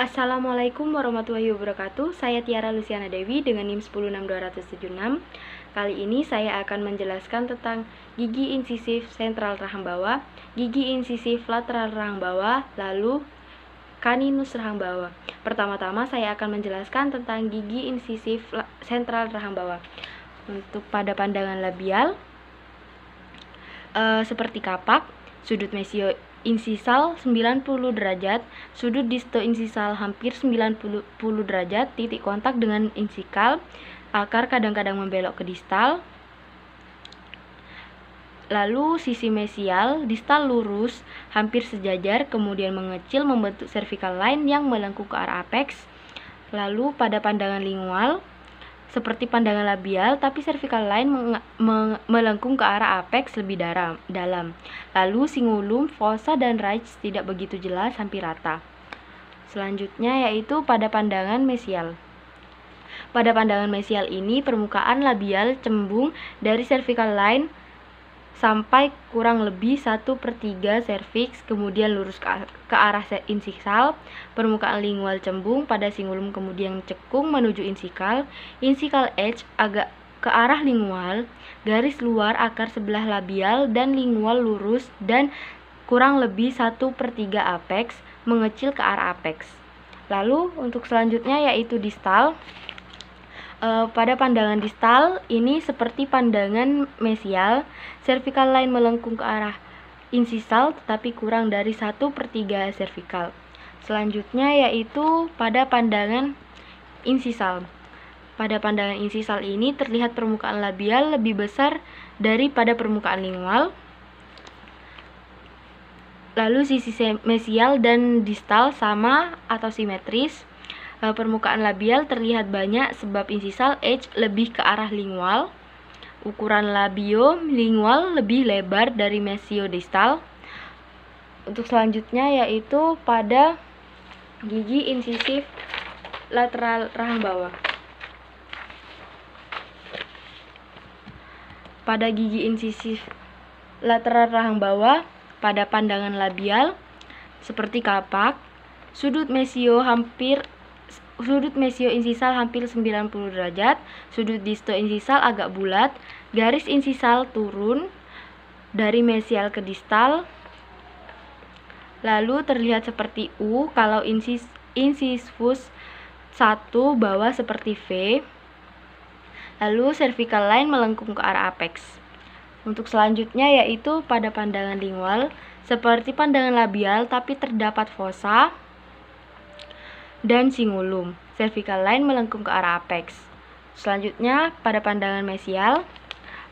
Assalamualaikum warahmatullahi wabarakatuh. Saya Tiara Luciana Dewi dengan NIM 106.276. Kali ini saya akan menjelaskan tentang gigi insisif sentral rahang bawah, gigi insisif lateral rahang bawah, lalu kaninus rahang bawah. Pertama-tama saya akan menjelaskan tentang gigi insisif sentral rahang bawah. Untuk pada pandangan labial, seperti kapak, sudut mesio insisal 90 derajat, sudut disto insisal hampir 90 derajat, titik kontak dengan insikal, akar kadang-kadang membelok ke distal. Lalu sisi mesial, distal lurus, hampir sejajar, kemudian mengecil membentuk cervical line yang melengkung ke arah apex. Lalu pada pandangan lingual, seperti pandangan labial, tapi cervical line melengkung ke arah apex lebih dalam. Lalu cingulum, fossa, dan ridge tidak begitu jelas, hampir rata. Selanjutnya yaitu pada pandangan mesial. Pada pandangan mesial ini, permukaan labial cembung dari cervical line sampai kurang lebih 1/3 cervix, kemudian lurus ke arah insikal. Permukaan lingual cembung pada cingulum, kemudian cekung menuju insikal edge agak ke arah lingual, garis luar akar sebelah labial dan lingual lurus dan kurang lebih 1/3 apex, mengecil ke arah apex. Lalu untuk selanjutnya yaitu distal. Pada pandangan distal ini seperti pandangan mesial, cervical line melengkung ke arah insisal tetapi kurang dari 1/3 cervical. Selanjutnya yaitu pada pandangan insisal. Pada pandangan insisal ini terlihat permukaan labial lebih besar daripada permukaan lingual. Lalu sisi mesial dan distal sama atau simetris. Permukaan labial terlihat banyak sebab insisal edge lebih ke arah lingual. Ukuran labio lingual lebih lebar dari mesiodistal. Untuk selanjutnya yaitu pada gigi insisif lateral rahang bawah. Pada gigi insisif lateral rahang bawah, pada pandangan labial seperti kapak, sudut mesio insisal hampir 90 derajat, sudut disto insisal agak bulat, garis insisal turun dari mesial ke distal, lalu terlihat seperti U kalau insisfus 1 bawah seperti V, lalu cervical line melengkung ke arah apex. Untuk selanjutnya yaitu pada pandangan lingual, seperti pandangan labial tapi terdapat fossa dan cingulum, cervical line melengkung ke arah apex. Selanjutnya pada pandangan mesial.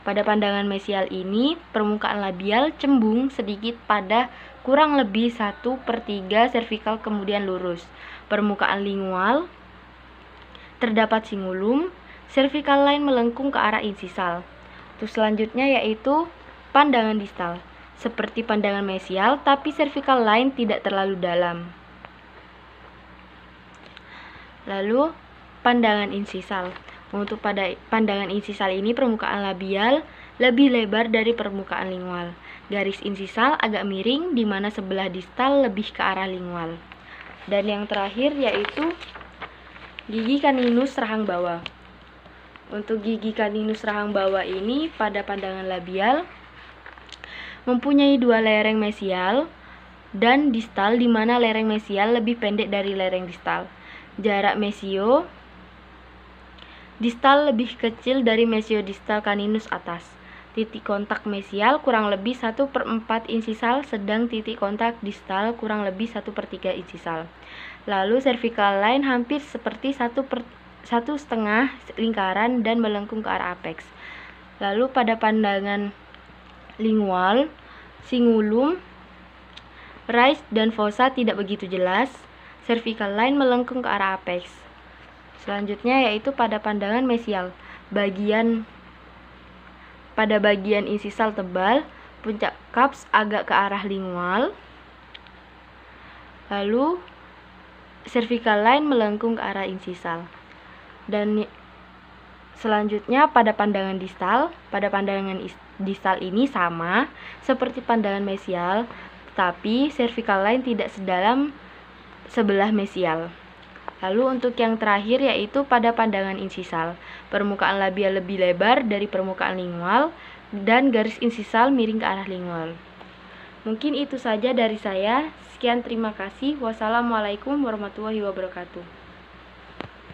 Pada pandangan mesial ini permukaan labial cembung sedikit pada kurang lebih 1/3 cervical kemudian lurus. Permukaan lingual terdapat cingulum, cervical line melengkung ke arah insisal. Terus selanjutnya yaitu pandangan distal. Seperti pandangan mesial tapi cervical line tidak terlalu dalam. Lalu pandangan insisal. Untuk pada pandangan insisal ini permukaan labial lebih lebar dari permukaan lingual. Garis insisal agak miring di mana sebelah distal lebih ke arah lingual. Dan yang terakhir yaitu gigi kaninus rahang bawah. Untuk gigi kaninus rahang bawah ini pada pandangan labial mempunyai 2 lereng mesial dan distal di mana lereng mesial lebih pendek dari lereng distal. Jarak mesio distal lebih kecil dari mesiodistal kaninus atas. Titik kontak mesial kurang lebih 1/4 insisal, sedang titik kontak distal kurang lebih 1/3 insisal. Lalu cervical line hampir seperti 1/2 lingkaran dan melengkung ke arah apex. Lalu pada pandangan lingual, cingulum, ridge, dan fossa tidak begitu jelas. Cervical line melengkung ke arah apex. Selanjutnya yaitu pada pandangan mesial. Pada bagian insisal tebal, puncak cups agak ke arah lingual. Lalu cervical line melengkung ke arah insisal. Dan selanjutnya pada pandangan distal. Pada pandangan distal ini sama seperti pandangan mesial, tetapi cervical line tidak sedalam sebelah mesial. Lalu untuk yang terakhir yaitu pada pandangan insisal. Permukaan labial lebih lebar dari permukaan lingual dan garis insisal miring ke arah lingual. Mungkin itu saja dari saya. Sekian, terima kasih. Wassalamualaikum warahmatullahi wabarakatuh.